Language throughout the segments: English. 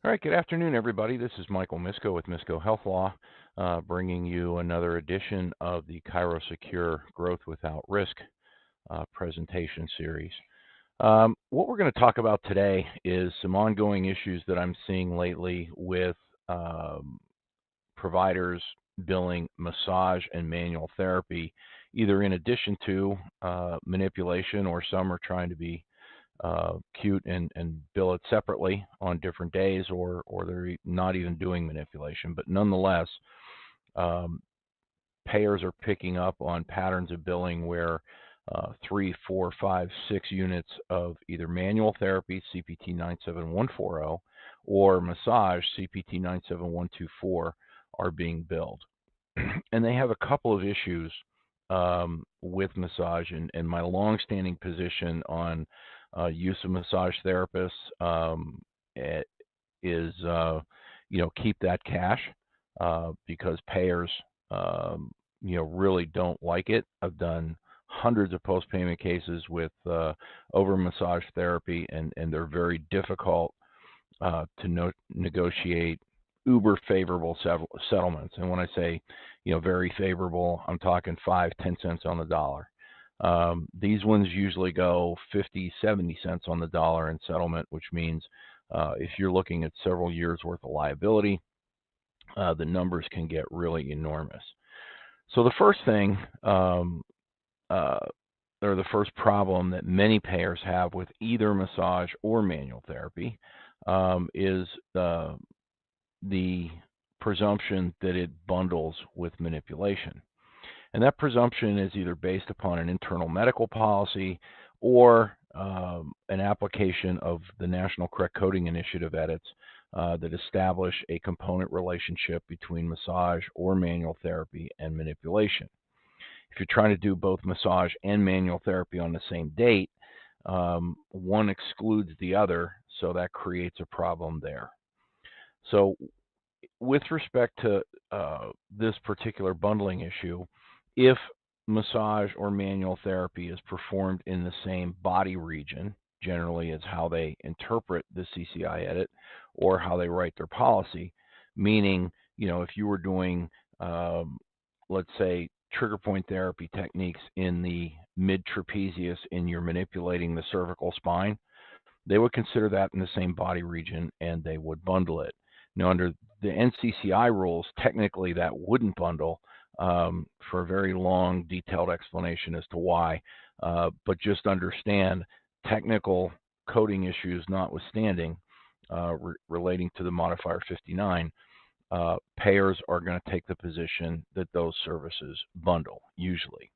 All right, good afternoon, everybody. This is Michael Misko with Misko Health Law, bringing you another edition of the Cairo Secure Growth Without Risk presentation series. What we're going to talk about today is some ongoing issues that I'm seeing lately with providers billing massage and manual therapy, either in addition to manipulation, or some are trying to be cute and bill it separately on different days, or they're not even doing manipulation. But nonetheless, um, payers are picking up on patterns of billing where 3, 4, 5, 6 units of either manual therapy, CPT 97140, or massage, CPT 97124, are being billed. And they have a couple of issues with massage, and my longstanding position on use of massage therapists is, keep that cash because payers, really don't like it. I've done hundreds of post-payment cases with over massage therapy, and they're very difficult to negotiate uber favorable settlements. And when I say, very favorable, I'm talking 5, 10 cents on the dollar. These ones usually go 50, 70 cents on the dollar in settlement, which means if you're looking at several years worth of liability, the numbers can get really enormous. So the first thing, uh, or the first problem that many payers have with either massage or manual therapy is the presumption that it bundles with manipulation. And that presumption is either based upon an internal medical policy or an application of the National Correct Coding Initiative edits that establish a component relationship between massage or manual therapy and manipulation. If you're trying to do both massage and manual therapy on the same date, one excludes the other, so that creates a problem there. So with respect to this particular bundling issue, if massage or manual therapy is performed in the same body region, generally is how they interpret the CCI edit or how they write their policy, meaning, if you were doing, let's say, trigger point therapy techniques in the mid trapezius and you're manipulating the cervical spine, they would consider that in the same body region and they would bundle it. Now, under the NCCI rules, technically that wouldn't bundle, for a very long, detailed explanation as to why. But just understand, technical coding issues notwithstanding, relating to the modifier 59, payers are going to take the position that those services bundle, usually.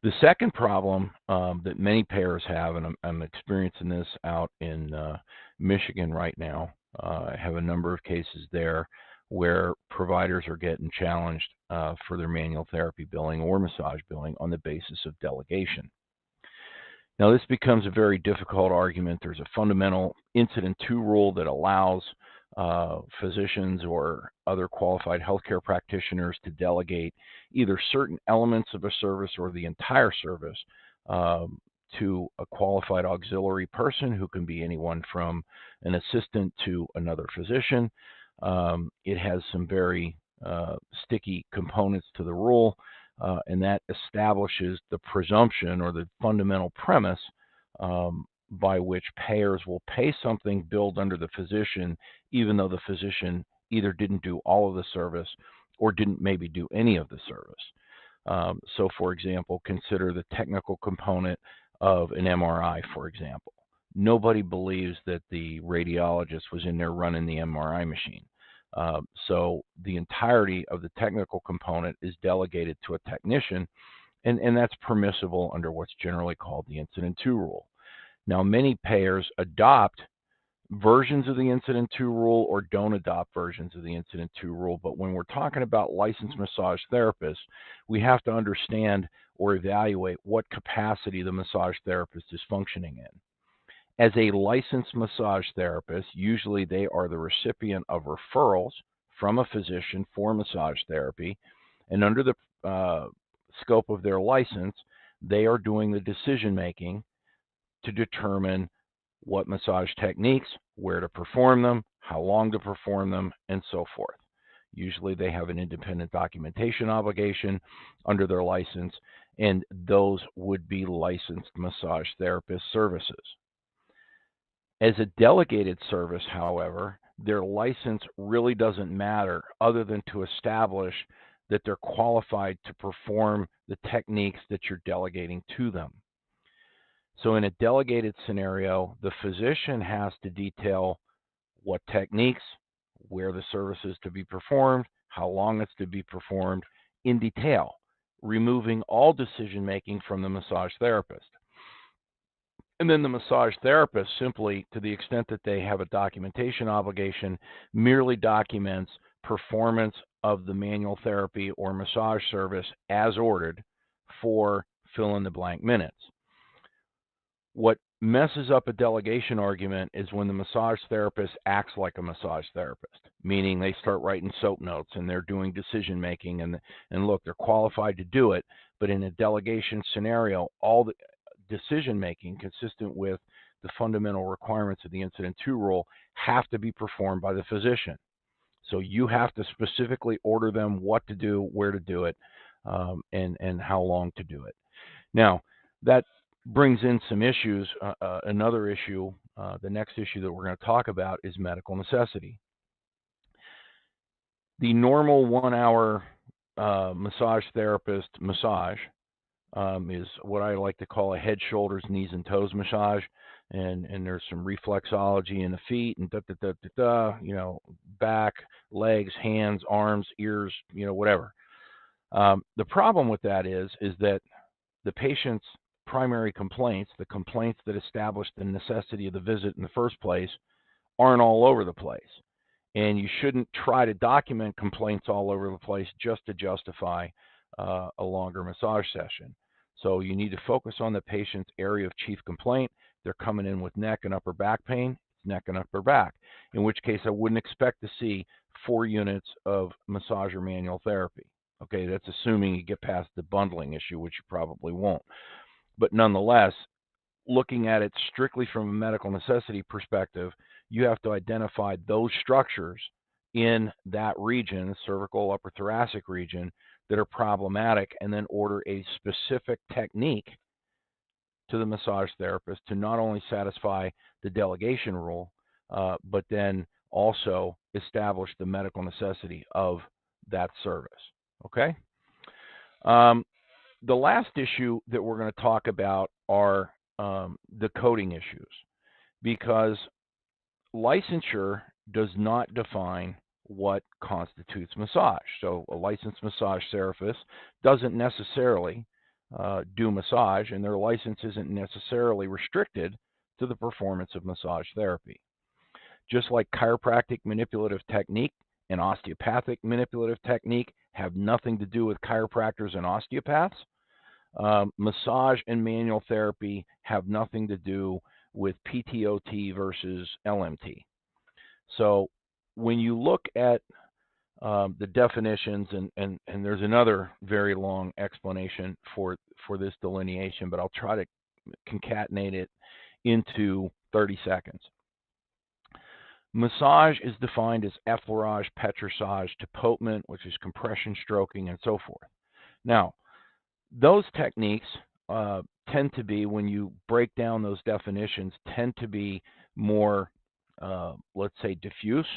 The second problem that many payers have, and I'm experiencing this out in Michigan right now. I have a number of cases there where providers are getting challenged for their manual therapy billing or massage billing on the basis of delegation. Now, this becomes a very difficult argument. There's a fundamental Incident to rule that allows physicians or other qualified healthcare practitioners to delegate either certain elements of a service or the entire service to a qualified auxiliary person who can be anyone from an assistant to another physician. It has some very sticky components to the rule, and that establishes the presumption or the fundamental premise by which payers will pay something billed under the physician, even though the physician either didn't do all of the service or didn't maybe do any of the service. So, for example, consider the technical component of an MRI, for example. Nobody believes that the radiologist was in there running the MRI machine. So the entirety of the technical component is delegated to a technician, and that's permissible under what's generally called the Incident to rule. Now, many payers adopt versions of the Incident to rule or don't adopt versions of the Incident to rule, but when we're talking about licensed massage therapists, we have to understand or evaluate what capacity the massage therapist is functioning in. As a licensed massage therapist, usually they are the recipient of referrals from a physician for massage therapy, and under the scope of their license, they are doing the decision making to determine what massage techniques, where to perform them, how long to perform them, and so forth. Usually they have an independent documentation obligation under their license, and those would be licensed massage therapist services. As a delegated service, however, their license really doesn't matter other than to establish that they're qualified to perform the techniques that you're delegating to them. So in a delegated scenario, the physician has to detail what techniques, where the service is to be performed, how long it's to be performed in detail, removing all decision making from the massage therapist. And then the massage therapist simply, to the extent that they have a documentation obligation, merely documents performance of the manual therapy or massage service as ordered for fill in the blank minutes. What messes up a delegation argument is when the massage therapist acts like a massage therapist, meaning they start writing soap notes and they're doing decision making, and look, they're qualified to do it, but in a delegation scenario, all the decision making consistent with the fundamental requirements of the Incident to rule have to be performed by the physician. So you have to specifically order them what to do, where to do it, and how long to do it. Now, that brings in some issues. Another issue, the next issue that we're going to talk about is medical necessity. The normal 1 hour massage therapist massage is what I like to call a head, shoulders, knees, and toes massage. And there's some reflexology in the feet and back, legs, hands, arms, ears, whatever. The problem with that is that the patient's primary complaints, the complaints that establish the necessity of the visit in the first place, aren't all over the place. And you shouldn't try to document complaints all over the place just to justify a longer massage session. So you need to focus on the patient's area of chief complaint. They're coming in with neck and upper back pain, neck and upper back, in which case I wouldn't expect to see 4 units of massage or manual therapy. Okay, that's assuming you get past the bundling issue, which you probably won't. But nonetheless, looking at it strictly from a medical necessity perspective, you have to identify those structures in that region, cervical, upper thoracic region, that are problematic, and then order a specific technique to the massage therapist to not only satisfy the delegation rule, but then also establish the medical necessity of that service. Okay? The last issue that we're going to talk about are the coding issues, because licensure does not define what constitutes massage. So a licensed massage therapist doesn't necessarily do massage, and their license isn't necessarily restricted to the performance of massage therapy. Just like chiropractic manipulative technique and osteopathic manipulative technique have nothing to do with chiropractors and osteopaths, massage and manual therapy have nothing to do with PTOT versus LMT. So when you look at the definitions, and there's another very long explanation for this delineation, but I'll try to concatenate it into 30 seconds. Massage is defined as effleurage, petrissage, tapotement, which is compression, stroking, and so forth. Now, those techniques tend to be, when you break down those definitions, tend to be more, let's say, diffuse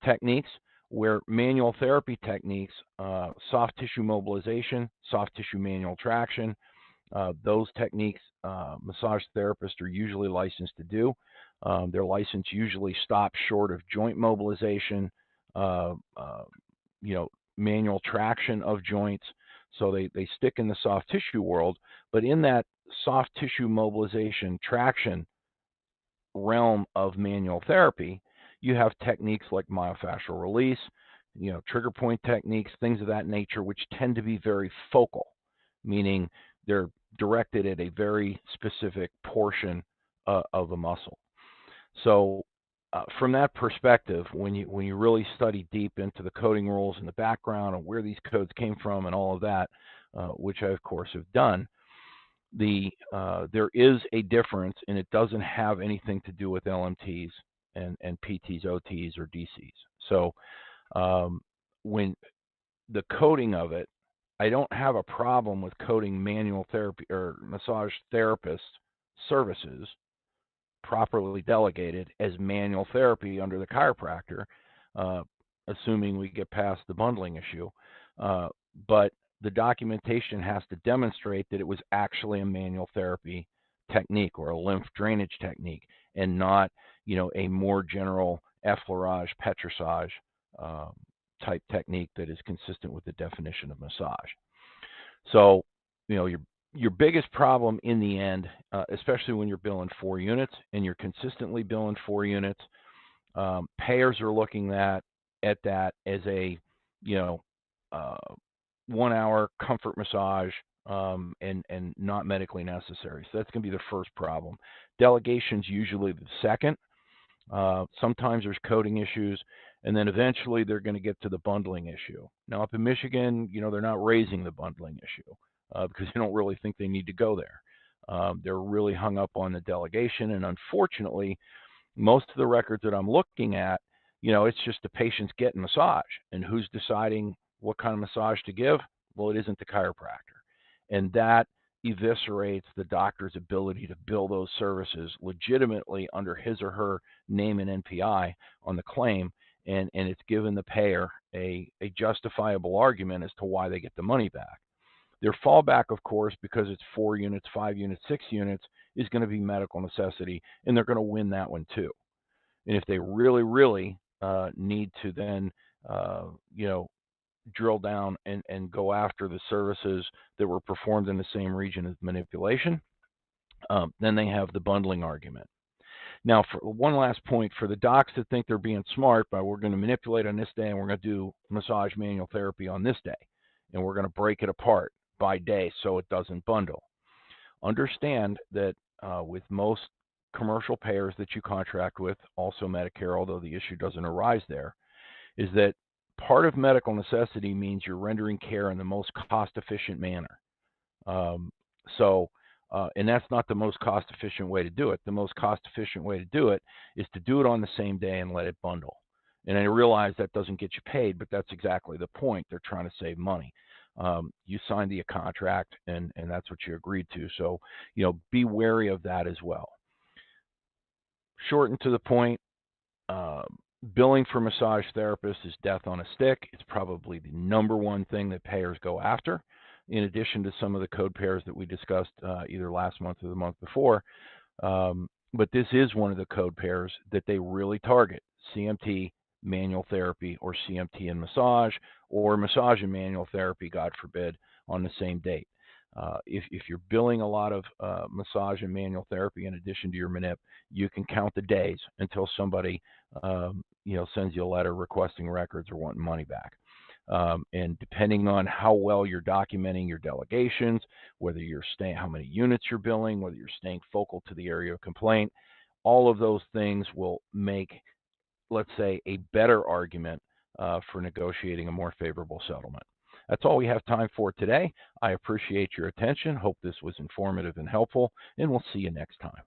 techniques, where manual therapy techniques, soft tissue mobilization, soft tissue manual traction, those techniques massage therapists are usually licensed to do. Their license usually stops short of joint mobilization, manual traction of joints. So they stick in the soft tissue world, but in that soft tissue mobilization traction realm of manual therapy, you have techniques like myofascial release, trigger point techniques, things of that nature, which tend to be very focal, meaning they're directed at a very specific portion of a muscle. So from that perspective, when you really study deep into the coding rules and the background and where these codes came from and all of that, which I of course have done, there is a difference, and it doesn't have anything to do with LMTs and PTs, OTs, or DCs. So when the coding of it, I don't have a problem with coding manual therapy or massage therapist services properly delegated as manual therapy under the chiropractor, uh, assuming we get past the bundling issue. Uh, but the documentation has to demonstrate that it was actually a manual therapy technique or a lymph drainage technique, and not, a more general effleurage, petrissage um, type technique that is consistent with the definition of massage. So, your biggest problem in the end, especially when you're billing 4 units and you're consistently billing 4 units, payers are looking at that as a, you know, uh, 1 hour comfort massage, and not medically necessary. So that's going to be the first problem. Delegation's usually the second. Sometimes there's coding issues, and then eventually they're going to get to the bundling issue. Now, up in Michigan, they're not raising the bundling issue because they don't really think they need to go there. They're really hung up on the delegation, and unfortunately, most of the records that I'm looking at, it's just the patients getting massage, and who's deciding what kind of massage to give? Well, it isn't the chiropractor, and that eviscerates the doctor's ability to bill those services legitimately under his or her name and NPI on the claim, and it's given the payer a justifiable argument as to why they get the money back. Their fallback, of course, because it's 4 units, 5 units, 6 units, is going to be medical necessity, and they're going to win that one too. And if they really, really need to then, drill down and go after the services that were performed in the same region as manipulation, then they have the bundling argument. Now, for one last point, for the docs that think they're being smart, but we're going to manipulate on this day and we're going to do massage manual therapy on this day, and we're going to break it apart by day so it doesn't bundle. Understand that with most commercial payers that you contract with, also Medicare, although the issue doesn't arise there, is that part of medical necessity means you're rendering care in the most cost efficient manner. Um, so, and that's not the most cost efficient way to do it. The most cost efficient way to do it is to do it on the same day and let it bundle. And I realize that doesn't get you paid, but that's exactly the point. They're trying to save money. You signed the contract, and that's what you agreed to. So, be wary of that as well. Short and to the point, uh, billing for massage therapists is death on a stick. It's probably the number one thing that payers go after, in addition to some of the code pairs that we discussed either last month or the month before. But this is one of the code pairs that they really target: CMT, manual therapy, or CMT and massage, or massage and manual therapy, God forbid, on the same date. If you're billing a lot of massage and manual therapy in addition to your manip, you can count the days until somebody sends you a letter requesting records or wanting money back. And depending on how well you're documenting your delegations, whether you're staying, how many units you're billing, whether you're staying focal to the area of complaint, all of those things will make, let's say, a better argument for negotiating a more favorable settlement. That's all we have time for today. I appreciate your attention. Hope this was informative and helpful, and we'll see you next time.